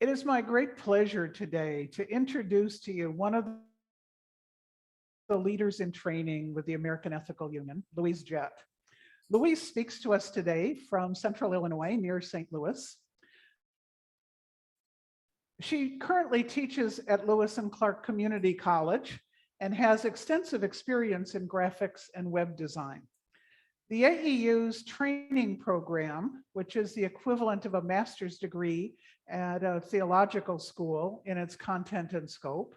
It is my great pleasure today to introduce to you one of the leaders in training with the American Ethical Union, Louise Jett. Louise speaks to us today from Central Illinois near St. Louis. She currently teaches at Lewis and Clark Community College and has extensive experience in graphics and web design. The AEU's training program, which is the equivalent of a master's degree at a theological school in its content and scope,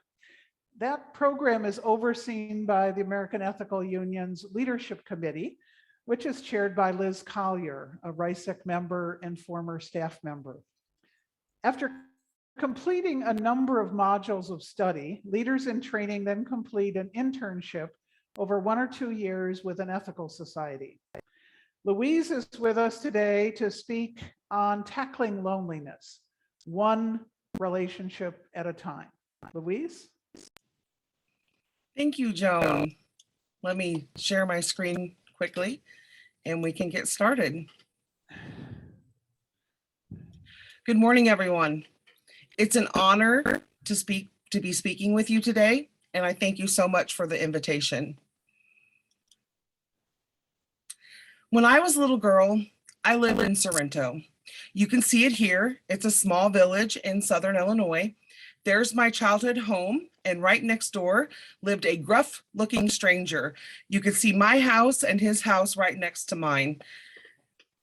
that program is overseen by the American Ethical Union's Leadership Committee, which is chaired by Liz Collier, a RYSEC member and former staff member. After completing a number of modules of study, leaders in training then complete an internship over 1 or 2 years with an ethical society. Louise is with us today to speak on tackling loneliness, one relationship at a time. Louise? Thank you, Joan. Let me share my screen quickly and we can get started. Good morning, everyone. It's an honor to be speaking with you today, and I thank you so much for the invitation. When I was a little girl, I lived in Sorrento. You can see it here. It's a small village in Southern Illinois. There's my childhood home, and right next door lived a gruff-looking stranger. You can see my house and his house right next to mine.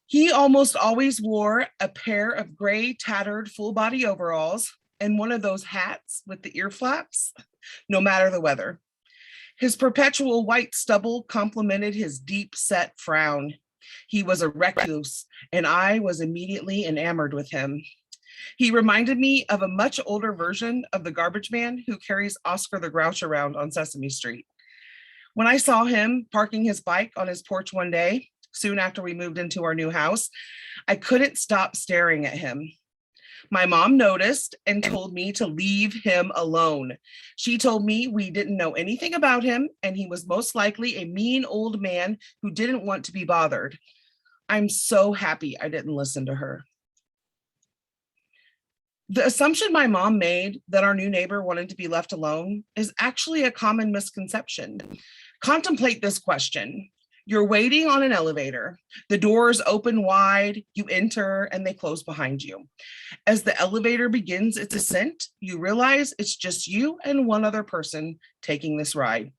He almost always wore a pair of gray, tattered, full-body overalls and one of those hats with the ear flaps, no matter the weather. His perpetual white stubble complemented his deep-set frown. He was a recluse, and I was immediately enamored with him. He reminded me of a much older version of the garbage man who carries Oscar the Grouch around on Sesame Street. When I saw him parking his bike on his porch one day, soon after we moved into our new house, I couldn't stop staring at him. My mom noticed and told me to leave him alone. She told me we didn't know anything about him and he was most likely a mean old man who didn't want to be bothered. I'm so happy I didn't listen to her. The assumption my mom made that our new neighbor wanted to be left alone is actually a common misconception. Contemplate this question. You're waiting on an elevator. The doors open wide, you enter, and they close behind you. As the elevator begins its ascent, you realize it's just you and one other person taking this ride.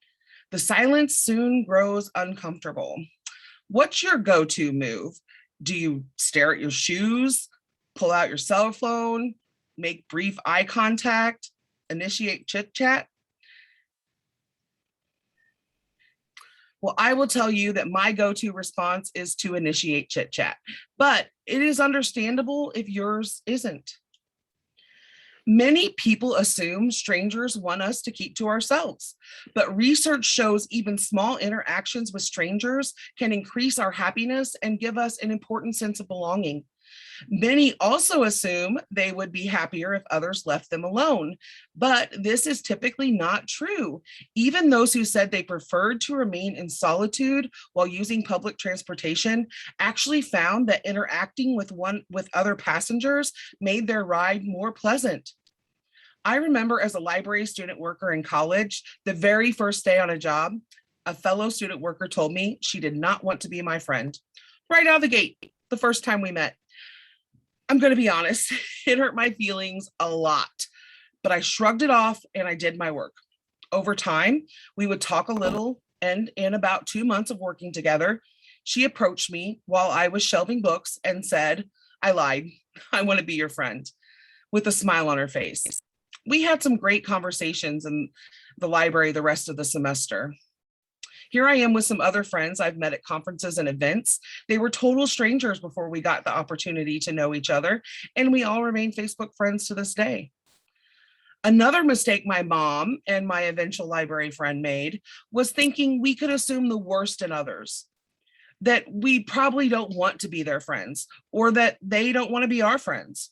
The silence soon grows uncomfortable. What's your go-to move? Do you stare at your shoes, pull out your cell phone, make brief eye contact, initiate chit-chat? Well, I will tell you that my go-to response is to initiate chit-chat, but it is understandable if yours isn't. Many people assume strangers want us to keep to ourselves, but research shows even small interactions with strangers can increase our happiness and give us an important sense of belonging. Many also assume they would be happier if others left them alone, but this is typically not true. Even those who said they preferred to remain in solitude while using public transportation actually found that interacting with other passengers made their ride more pleasant. I remember as a library student worker in college, the very first day on a job, a fellow student worker told me she did not want to be my friend. Right out of the gate, the first time we met. I'm going to be honest, it hurt my feelings a lot, but I shrugged it off and I did my work. Over time, we would talk a little, and in about 2 months of working together, she approached me while I was shelving books and said, "I lied, I want to be your friend," with a smile on her face. We had some great conversations in the library the rest of the semester. Here I am with some other friends I've met at conferences and events. They were total strangers before we got the opportunity to know each other, and we all remain Facebook friends to this day. Another mistake my mom and my eventual library friend made was thinking we could assume the worst in others, that we probably don't want to be their friends or that they don't want to be our friends.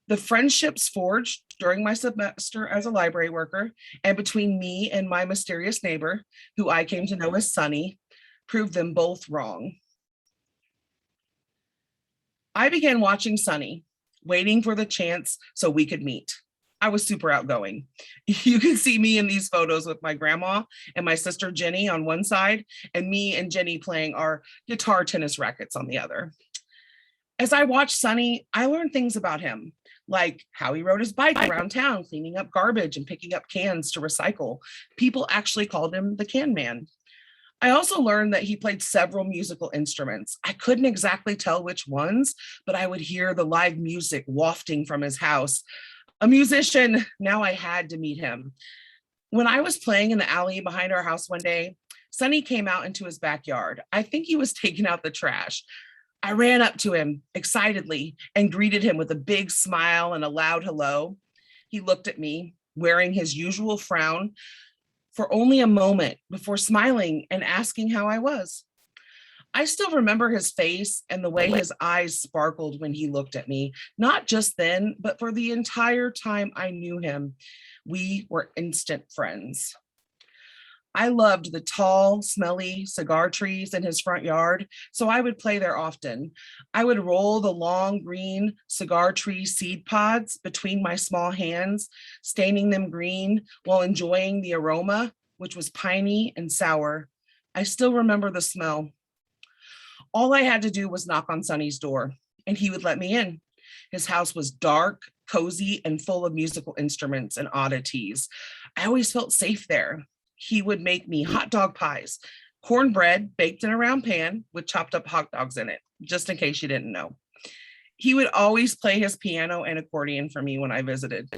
The friendships forged during my semester as a library worker and between me and my mysterious neighbor, who I came to know as Sunny, proved them both wrong. I began watching Sunny, waiting for the chance so we could meet. I was super outgoing. You can see me in these photos with my grandma and my sister Jenny on one side, and me and Jenny playing our guitar tennis rackets on the other. As I watched Sonny, I learned things about him, like how he rode his bike around town, cleaning up garbage and picking up cans to recycle. People actually called him the Can Man. I also learned that he played several musical instruments. I couldn't exactly tell which ones, but I would hear the live music wafting from his house. A musician, now I had to meet him. When I was playing in the alley behind our house one day, Sonny came out into his backyard. I think he was taking out the trash. I ran up to him excitedly and greeted him with a big smile and a loud hello. He looked at me, wearing his usual frown, for only a moment before smiling and asking how I was. I still remember his face and the way his eyes sparkled when he looked at me, not just then, but for the entire time I knew him. We were instant friends. I loved the tall, smelly cigar trees in his front yard, so I would play there often. I would roll the long green cigar tree seed pods between my small hands, staining them green while enjoying the aroma, which was piney and sour. I still remember the smell. All I had to do was knock on Sonny's door, and he would let me in. His house was dark, cozy, and full of musical instruments and oddities. I always felt safe there. He would make me hot dog pies, cornbread baked in a round pan with chopped up hot dogs in it, just in case you didn't know. He would always play his piano and accordion for me when I visited.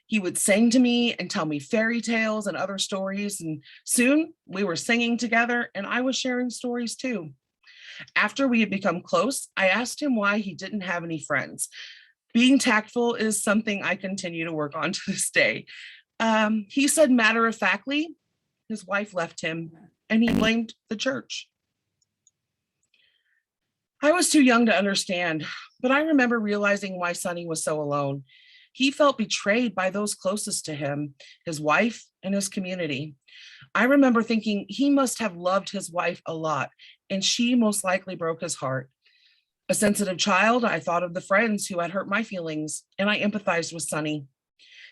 He would sing to me and tell me fairy tales and other stories, and soon we were singing together and I was sharing stories too. After we had become close, I asked him why he didn't have any friends. Being tactful is something I continue to work on to this day. He said matter-of-factly, his wife left him and he blamed the church. I was too young to understand, but I remember realizing why Sonny was so alone. He felt betrayed by those closest to him, his wife and his community. I remember thinking he must have loved his wife a lot, and she most likely broke his heart. A sensitive child, I thought of the friends who had hurt my feelings, and I empathized with Sonny.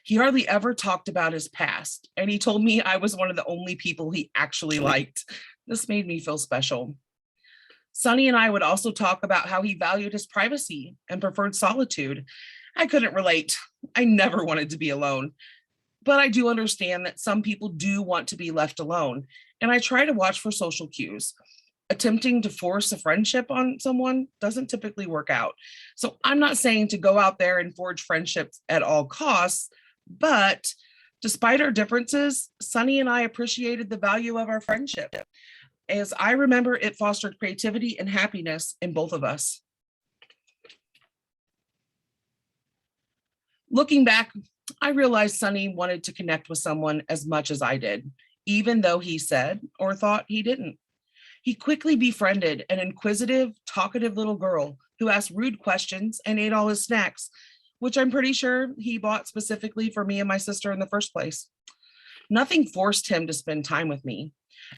He hardly ever talked about his past, and he told me I was one of the only people he actually liked. This made me feel special. Sonny and I would also talk about how he valued his privacy and preferred solitude. I couldn't relate. I never wanted to be alone. But I do understand that some people do want to be left alone, and I try to watch for social cues. Attempting to force a friendship on someone doesn't typically work out. So I'm not saying to go out there and forge friendships at all costs, but despite our differences, Sonny and I appreciated the value of our friendship. As I remember, it fostered creativity and happiness in both of us. Looking back, I realized Sonny wanted to connect with someone as much as I did, even though he said or thought he didn't. He quickly befriended an inquisitive, talkative little girl who asked rude questions and ate all his snacks, which I'm pretty sure he bought specifically for me and my sister in the first place. Nothing forced him to spend time with me.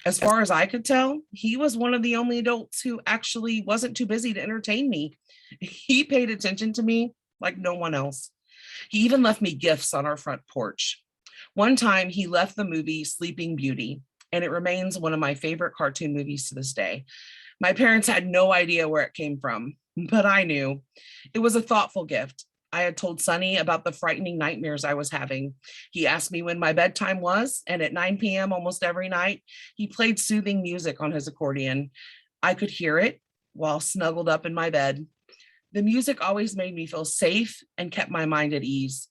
As far as I could tell, he was one of the only adults who actually wasn't too busy to entertain me. He paid attention to me like no one else. He even left me gifts on our front porch. One time he left the movie Sleeping Beauty, and it remains one of my favorite cartoon movies to this day. My parents had no idea where it came from, but I knew. It was a thoughtful gift. I had told Sonny about the frightening nightmares I was having. He asked me when my bedtime was, and at 9 p.m. almost every night, he played soothing music on his accordion. I could hear it while snuggled up in my bed. The music always made me feel safe and kept my mind at ease.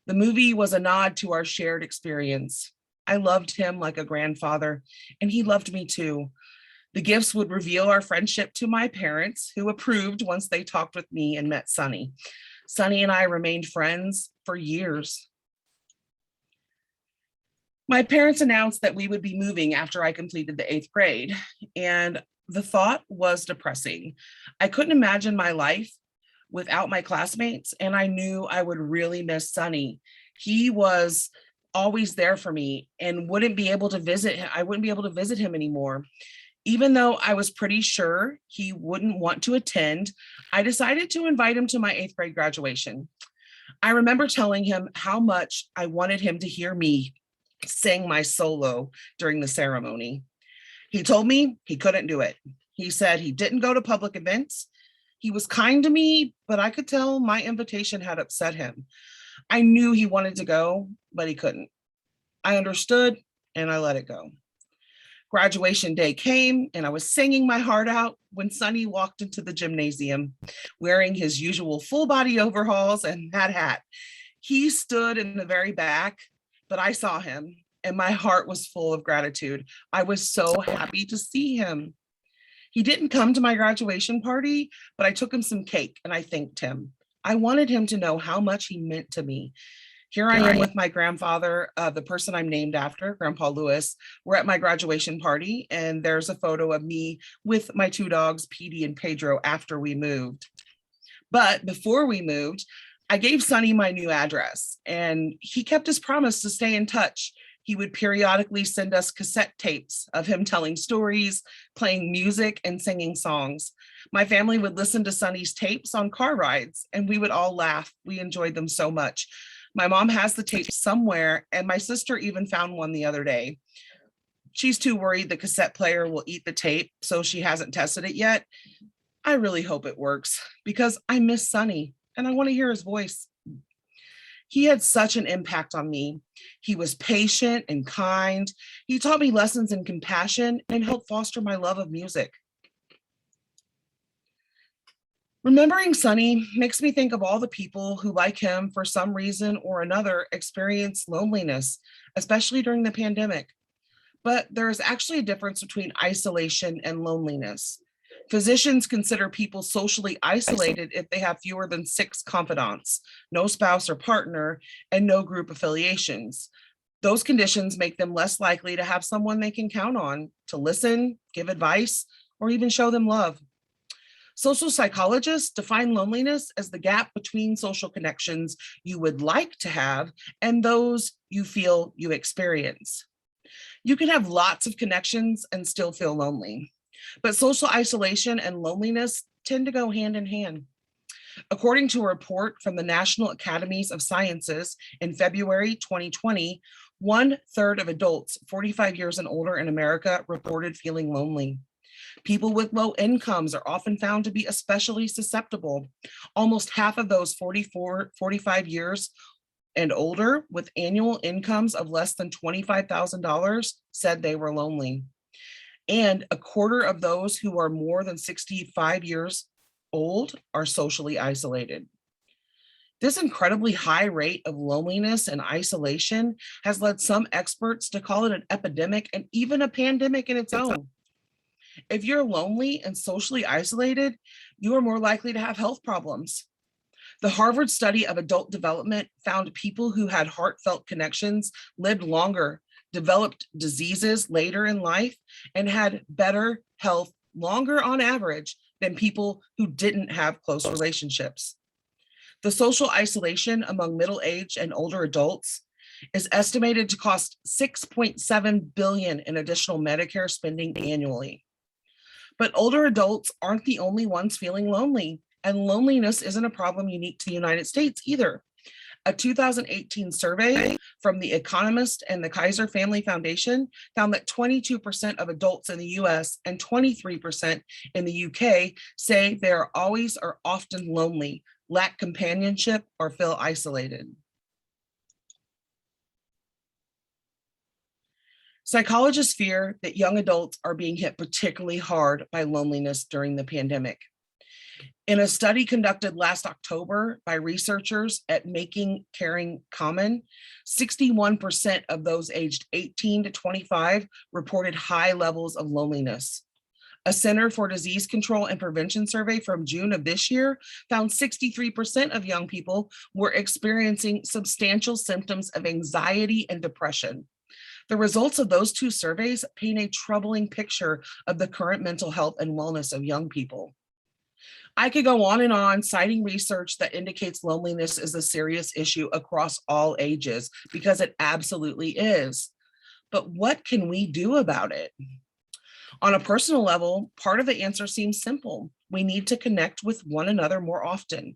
The movie was a nod to our shared experience. I loved him like a grandfather, and he loved me too. The gifts would reveal our friendship to my parents, who approved once they talked with me and met Sonny. Sonny and I remained friends for years. My parents announced that we would be moving after I completed the 8th grade, and the thought was depressing. I couldn't imagine my life without my classmates, and I knew I would really miss Sonny. He was always there for me and wouldn't be able to visit him. I wouldn't be able to visit him anymore. Even though I was pretty sure he wouldn't want to attend, I decided to invite him to my 8th grade graduation. I remember telling him how much I wanted him to hear me sing my solo during the ceremony. He told me he couldn't do it. He said he didn't go to public events. He was kind to me, but I could tell my invitation had upset him. I knew he wanted to go, but he couldn't. I understood and I let it go. Graduation day came and I was singing my heart out when Sonny walked into the gymnasium wearing his usual full body overalls and that hat. He stood in the very back, but I saw him and my heart was full of gratitude. I was so happy to see him. He didn't come to my graduation party, but I took him some cake and I thanked him. I wanted him to know how much he meant to me. Here I am with my grandfather, the person I'm named after, Grandpa Lewis. We're at my graduation party, and there's a photo of me with my 2 dogs, Petey and Pedro, after we moved. But before we moved, I gave Sonny my new address, and he kept his promise to stay in touch. He would periodically send us cassette tapes of him telling stories, playing music, and singing songs. My family would listen to Sonny's tapes on car rides, and we would all laugh. We enjoyed them so much. My mom has the tape somewhere, and my sister even found one the other day. She's too worried the cassette player will eat the tape, so she hasn't tested it yet. I really hope it works because I miss Sonny and I want to hear his voice. He had such an impact on me. He was patient and kind. He taught me lessons in compassion and helped foster my love of music. Remembering Sonny makes me think of all the people who, like him, for some reason or another, experience loneliness, especially during the pandemic. But there is actually a difference between isolation and loneliness. Physicians consider people socially isolated if they have fewer than 6 confidants, no spouse or partner, and no group affiliations. Those conditions make them less likely to have someone they can count on to listen, give advice, or even show them love. Social psychologists define loneliness as the gap between social connections you would like to have and those you feel you experience. You can have lots of connections and still feel lonely, but social isolation and loneliness tend to go hand in hand. According to a report from the National Academies of Sciences in February 2020, 1/3 of adults 45 years and older in America reported feeling lonely. People with low incomes are often found to be especially susceptible. Almost half of those 45 years and older with annual incomes of less than $25,000 said they were lonely. And 1/4 of those who are more than 65 years old are socially isolated. This incredibly high rate of loneliness and isolation has led some experts to call it an epidemic and even a pandemic in its own. If you're lonely and socially isolated, you are more likely to have health problems. The Harvard study of adult development found people who had heartfelt connections lived longer, developed diseases later in life, and had better health longer on average than people who didn't have close relationships. The social isolation among middle-aged and older adults is estimated to cost $6.7 billion in additional Medicare spending annually. But older adults aren't the only ones feeling lonely, and loneliness isn't a problem unique to the United States either. A 2018 survey from The Economist and the Kaiser Family Foundation found that 22% of adults in the US and 23% in the UK say they are always or often lonely, lack companionship, or feel isolated. Psychologists fear that young adults are being hit particularly hard by loneliness during the pandemic. In a study conducted last October by researchers at Making Caring Common, 61% of those aged 18 to 25 reported high levels of loneliness. A Center for Disease Control and Prevention survey from June of this year found 63% of young people were experiencing substantial symptoms of anxiety and depression. The results of those 2 surveys paint a troubling picture of the current mental health and wellness of young people. I could go on and on citing research that indicates loneliness is a serious issue across all ages, because it absolutely is. But what can we do about it? On a personal level, part of the answer seems simple. We need to connect with one another more often.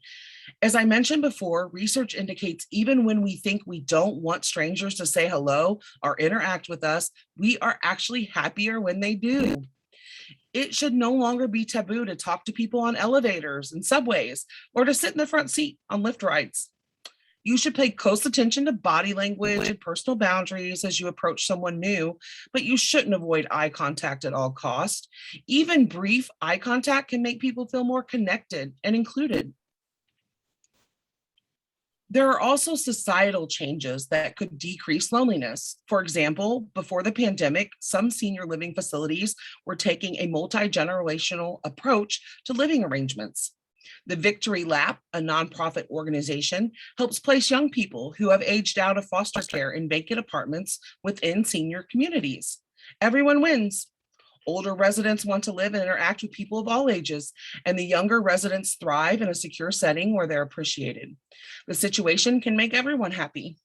As I mentioned before, research indicates even when we think we don't want strangers to say hello or interact with us, we are actually happier when they do. It should no longer be taboo to talk to people on elevators and subways or to sit in the front seat on Lyft rides. You should pay close attention to body language and personal boundaries as you approach someone new, but you shouldn't avoid eye contact at all costs. Even brief eye contact can make people feel more connected and included. There are also societal changes that could decrease loneliness. For example, before the pandemic, some senior living facilities were taking a multi-generational approach to living arrangements. The Victory Lap, a nonprofit organization, helps place young people who have aged out of foster care in vacant apartments within senior communities. Everyone wins. Older residents want to live and interact with people of all ages, and the younger residents thrive in a secure setting where they're appreciated. The situation can make everyone happy.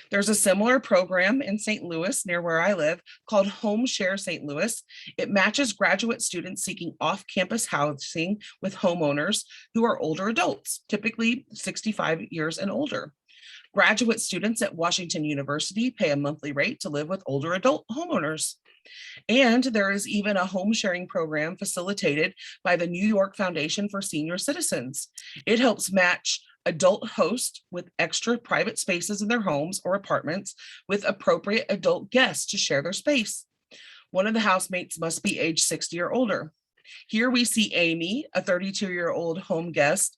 There's a similar program in St. Louis, near where I live, called Home Share St. Louis. It matches graduate students seeking off-campus housing with homeowners who are older adults, typically 65 years and older. Graduate students at Washington University pay a monthly rate to live with older adult homeowners. And there is even a home sharing program facilitated by the New York Foundation for Senior Citizens. It helps match adult hosts with extra private spaces in their homes or apartments with appropriate adult guests to share their space. One of the housemates must be age 60 or older. Here we see Amy, a 32-year-old home guest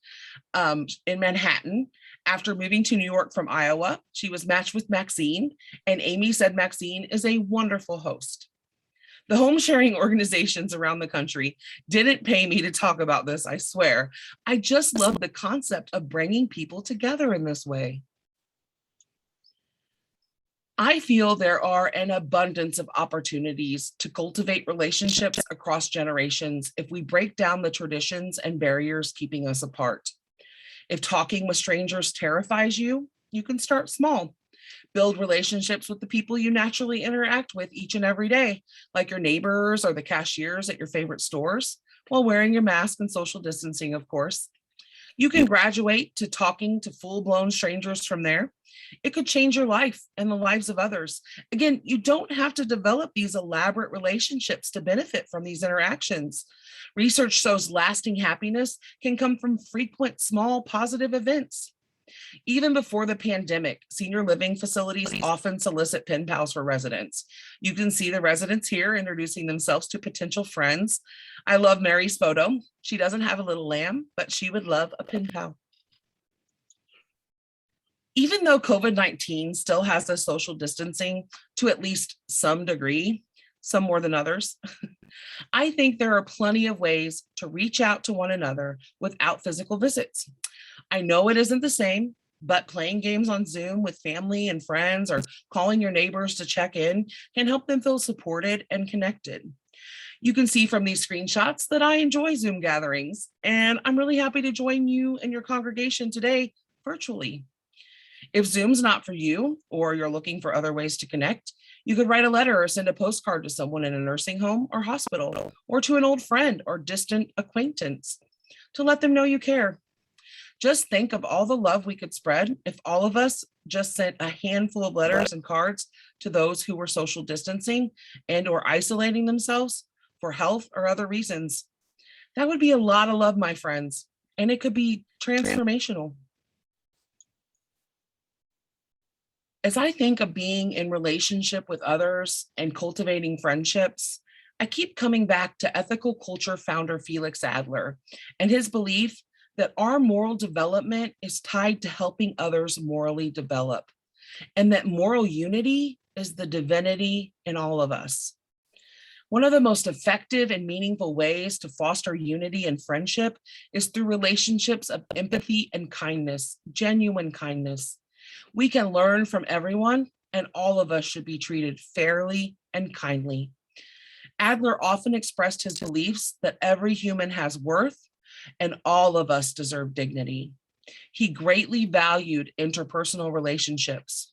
in Manhattan. After moving to New York from Iowa, she was matched with Maxine, and Amy said Maxine is a wonderful host. The home sharing organizations around the country didn't pay me to talk about this, I swear. I just love the concept of bringing people together in this way. I feel there are an abundance of opportunities to cultivate relationships across generations if we break down the traditions and barriers keeping us apart. If talking with strangers terrifies you, you can start small. Build relationships with the people you naturally interact with each and every day, like your neighbors or the cashiers at your favorite stores, while wearing your mask and social distancing, of course. You can graduate to talking to full-blown strangers from there. It could change your life and the lives of others. Again, you don't have to develop these elaborate relationships to benefit from these interactions. Research shows lasting happiness can come from frequent, small, positive events. Even before the pandemic, senior living facilities often solicit pen pals for residents. You can see the residents here introducing themselves to potential friends. I love Mary's photo. She doesn't have a little lamb, but she would love a pen pal. Even though COVID-19 still has us social distancing to at least some degree, some more than others, I think there are plenty of ways to reach out to one another without physical visits. I know it isn't the same, but playing games on Zoom with family and friends or calling your neighbors to check in can help them feel supported and connected. You can see from these screenshots that I enjoy Zoom gatherings, and I'm really happy to join you and your congregation today virtually. If Zoom's not for you, or you're looking for other ways to connect, you could write a letter or send a postcard to someone in a nursing home or hospital, or to an old friend or distant acquaintance to let them know you care. Just think of all the love we could spread if all of us just sent a handful of letters and cards to those who were social distancing and or isolating themselves for health or other reasons. That would be a lot of love, my friends, and it could be transformational. As I think of being in relationship with others and cultivating friendships, I keep coming back to ethical culture founder Felix Adler and his belief that our moral development is tied to helping others morally develop, and that moral unity is the divinity in all of us. One of the most effective and meaningful ways to foster unity and friendship is through relationships of empathy and kindness, genuine kindness. We can learn from everyone, and all of us should be treated fairly and kindly. Adler often expressed his beliefs that every human has worth and all of us deserve dignity. He greatly valued interpersonal relationships.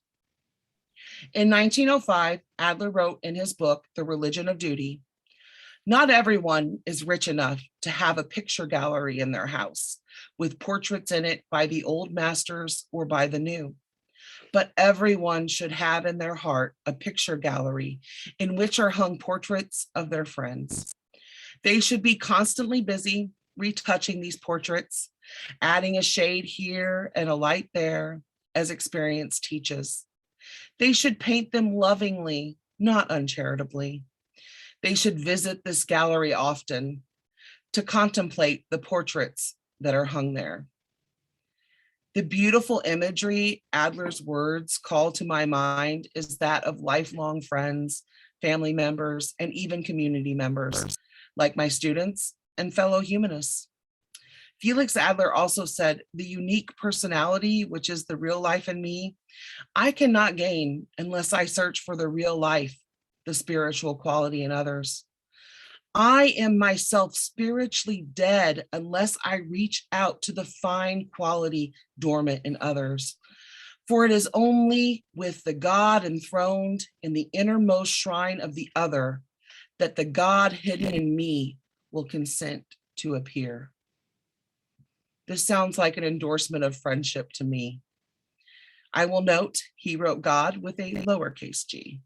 In 1905, Adler wrote in his book, The Religion of Duty, Not everyone is rich enough to have a picture gallery in their house with portraits in it by the old masters or by the new. But everyone should have in their heart a picture gallery in which are hung portraits of their friends. They should be constantly busy retouching these portraits, adding a shade here and a light there as experience teaches. They should paint them lovingly, not uncharitably. They should visit this gallery often to contemplate the portraits that are hung there. The beautiful imagery Adler's words call to my mind is that of lifelong friends, family members, and even community members, like my students and fellow humanists. Felix Adler also said, the unique personality, which is the real life in me, I cannot gain unless I search for the real life, the spiritual quality in others. I am myself spiritually dead unless I reach out to the fine quality dormant in others. For it is only with the God enthroned in the innermost shrine of the other that the God hidden in me will consent to appear. This sounds like an endorsement of friendship to me. I will note he wrote God with a lowercase g.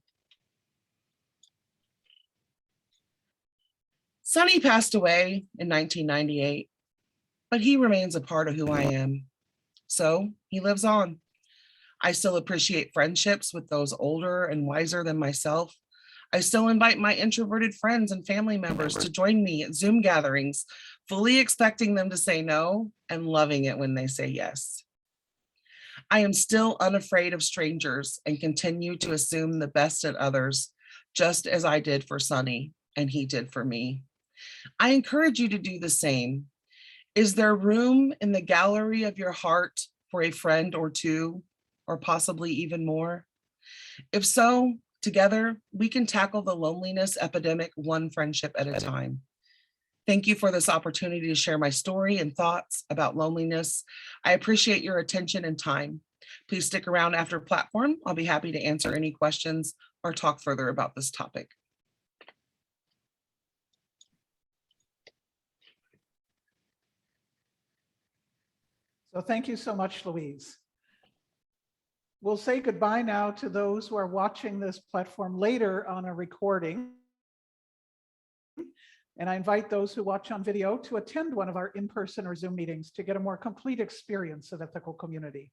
Sonny passed away in 1998, but he remains a part of who I am. So he lives on. I still appreciate friendships with those older and wiser than myself. I still invite my introverted friends and family members to join me at Zoom gatherings, fully expecting them to say no and loving it when they say yes. I am still unafraid of strangers and continue to assume the best in others, just as I did for Sonny and he did for me. I encourage you to do the same. Is there room in the gallery of your heart for a friend or two, or possibly even more? If so, together, we can tackle the loneliness epidemic one friendship at a time. Thank you for this opportunity to share my story and thoughts about loneliness. I appreciate your attention and time. Please stick around after platform. I'll be happy to answer any questions or talk further about this topic. So thank you so much, Louise. We'll say goodbye now to those who are watching this platform later on a recording. And I invite those who watch on video to attend one of our in-person or Zoom meetings to get a more complete experience of ethical community.